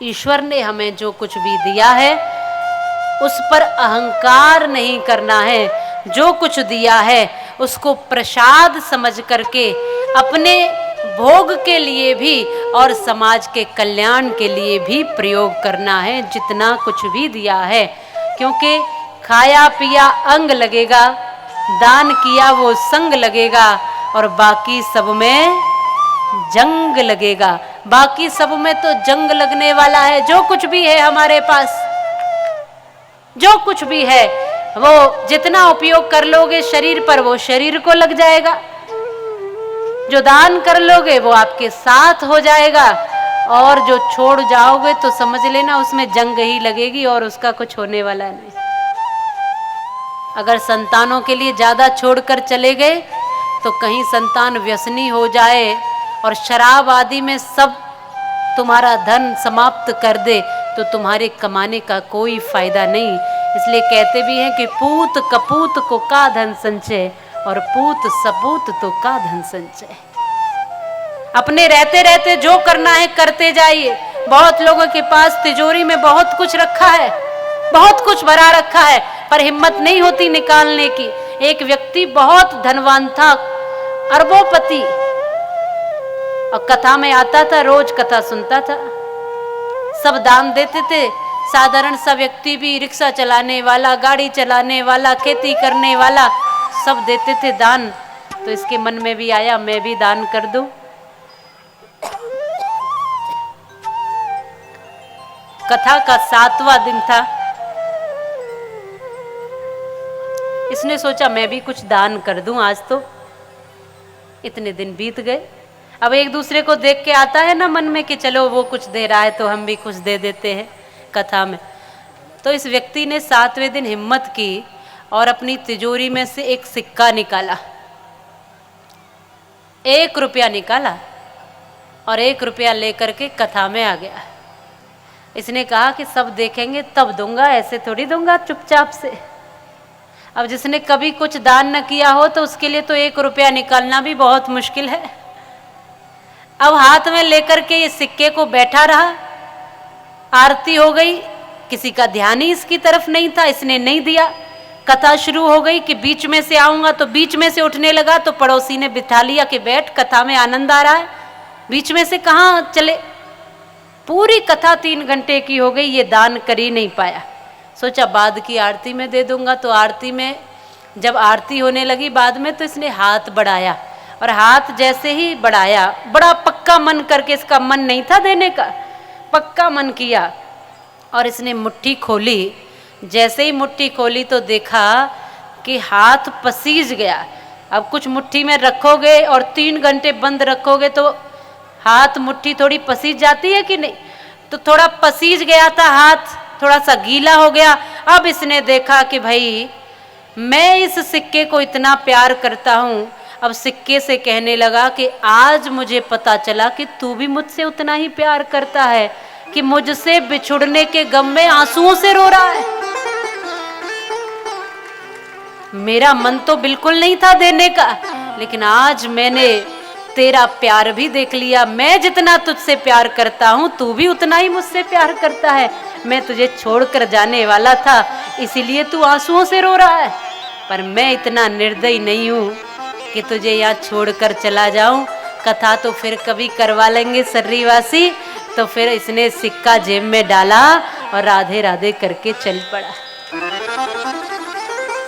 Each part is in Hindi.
ईश्वर ने हमें जो कुछ भी दिया है उस पर अहंकार नहीं करना है। जो कुछ दिया है उसको प्रसाद समझ करके अपने भोग के लिए भी और समाज के कल्याण के लिए भी प्रयोग करना है, जितना कुछ भी दिया है। क्योंकि खाया पिया अंग लगेगा, दान किया वो संग लगेगा, और बाकी सब में जंग लगेगा। बाकी सब में तो जंग लगने वाला है। जो कुछ भी है हमारे पास, जो कुछ भी है वो जितना उपयोग कर लोगे शरीर पर, वो शरीर को लग जाएगा। जो दान कर लोगे वो आपके साथ हो जाएगा, और जो छोड़ जाओगे तो समझ लेना उसमें जंग ही लगेगी और उसका कुछ होने वाला नहीं। अगर संतानों के लिए ज्यादा छोड़कर चले गए तो कहीं संतान व्यसनी हो जाए और शराब आदि में सब तुम्हारा धन समाप्त कर दे तो तुम्हारे कमाने का कोई फायदा नहीं। इसलिए कहते भी हैं कि पूत कपूत को का धन संचय, और पूत सपूत तो का धन संचय। अपने रहते रहते जो करना है करते जाइए। बहुत लोगों के पास तिजोरी में बहुत कुछ रखा है, बहुत कुछ भरा रखा है, पर हिम्मत नहीं होती निकालने की। एक व्यक्ति बहुत धनवान था, अरबोपति, और कथा में आता था, रोज कथा सुनता था, सब दान देते थे। साधारण सा व्यक्ति भी, रिक्शा चलाने वाला, गाड़ी चलाने वाला, खेती करने वाला, सब देते थे दान। तो इसके मन में भी आया मैं भी दान कर दूं। कथा का 7वां दिन था। इसने सोचा मैं भी कुछ दान कर दूं आज तो। इतने दिन बीत गए। अब एक दूसरे को देख के आता है ना मन में कि चलो वो कुछ दे रहा है तो हम भी कुछ दे देते हैं कथा में। तो इस व्यक्ति ने 7वें दिन हिम्मत की और अपनी तिजोरी में से एक सिक्का निकाला, 1 रुपया निकाला, और 1 रुपया लेकर के कथा में आ गया। इसने कहा कि सब देखेंगे तब दूंगा, ऐसे थोड़ी दूंगा चुपचाप से। अब जिसने कभी कुछ दान न किया हो तो उसके लिए तो 1 रुपया निकालना भी बहुत मुश्किल है। अब हाथ में लेकर के ये सिक्के को बैठा रहा, आरती हो गई, किसी का ध्यान ही इसकी तरफ नहीं था, इसने नहीं दिया। कथा शुरू हो गई कि बीच में से आऊंगा, तो बीच में से उठने लगा तो पड़ोसी ने बिठा लिया कि बैठ, कथा में आनंद आ रहा है। बीच में से कहाँ चले। पूरी कथा 3 घंटे की हो गई, ये दान कर ही नहीं पाया। सोचा बाद की आरती में दे दूंगा। तो आरती में जब आरती होने लगी बाद में, तो इसने हाथ बढ़ाया, और हाथ जैसे ही बढ़ाया, बड़ा पक्का मन करके, इसका मन नहीं था देने का, पक्का मन किया, और इसने मुट्ठी खोली। जैसे ही मुट्ठी खोली तो देखा कि हाथ पसीज गया। अब कुछ मुट्ठी में रखोगे और 3 घंटे बंद रखोगे तो हाथ मुट्ठी थोड़ी पसीज जाती है कि नहीं। तो थोड़ा पसीज गया था हाथ, थोड़ा सा गीला हो गया। अब इसने देखा कि भाई मैं इस सिक्के को इतना प्यार करता हूँ। अब सिक्के से कहने लगा कि आज मुझे पता चला कि तू भी मुझसे उतना ही प्यार करता है, कि मुझसे बिछुड़ने के गम में आंसुओं से रो रहा है। मेरा मन तो बिल्कुल नहीं था देने का, लेकिन आज मैंने तेरा प्यार भी देख लिया। मैं जितना तुझसे प्यार करता हूं, तू भी उतना ही मुझसे प्यार करता है। मैं तुझे छोड़कर जाने वाला था, इसीलिए तू आंसुओं से रो रहा है, पर मैं इतना निर्दयी नहीं हूं कि तुझे यहाँ छोड़कर चला जाऊं। कथा तो फिर कभी करवा लेंगे सर्रीवासी। तो फिर इसने सिक्का जेब में डाला और राधे राधे करके चल पड़ा।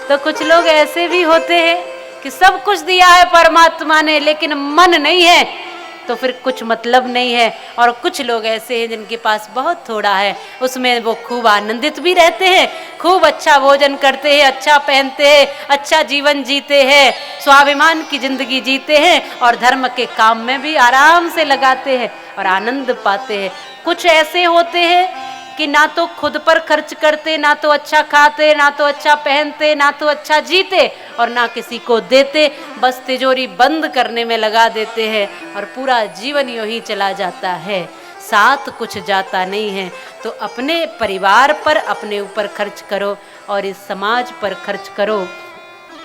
तो कुछ लोग ऐसे भी होते हैं कि सब कुछ दिया है परमात्मा ने, लेकिन मन नहीं है, तो फिर कुछ मतलब नहीं है। और कुछ लोग ऐसे हैं जिनके पास बहुत थोड़ा है, उसमें वो खूब आनंदित भी रहते हैं, खूब अच्छा भोजन करते हैं, अच्छा पहनते हैं, अच्छा जीवन जीते हैं, स्वाभिमान की जिंदगी जीते हैं, और धर्म के काम में भी आराम से लगाते हैं और आनंद पाते हैं। कुछ ऐसे होते हैं कि ना तो खुद पर खर्च करते, ना तो अच्छा खाते, ना तो अच्छा पहनते, ना तो अच्छा जीते, और ना किसी को देते, बस तिजोरी बंद करने में लगा देते हैं और पूरा जीवन यूं ही चला जाता है, साथ कुछ जाता नहीं है। तो अपने परिवार पर, अपने ऊपर खर्च करो और इस समाज पर खर्च करो।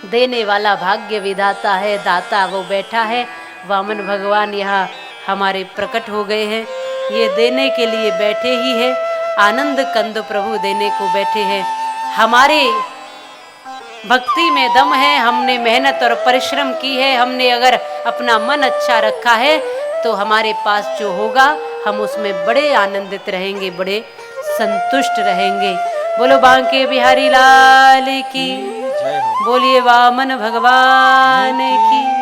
देने वाला भाग्य विधाता है, दाता वो बैठा है। वामन भगवान यहाँ हमारे प्रकट हो गए हैं। ये देने के लिए बैठे ही है। आनंद कंद प्रभु देने को बैठे हैं। हमारे भक्ति में दम है, हमने मेहनत और परिश्रम की है, हमने अगर अपना मन अच्छा रखा है तो हमारे पास जो होगा हम उसमें बड़े आनंदित रहेंगे, बड़े संतुष्ट रहेंगे। बोलो बांके बिहारी लाल की, बोलिए वामन भगवान की।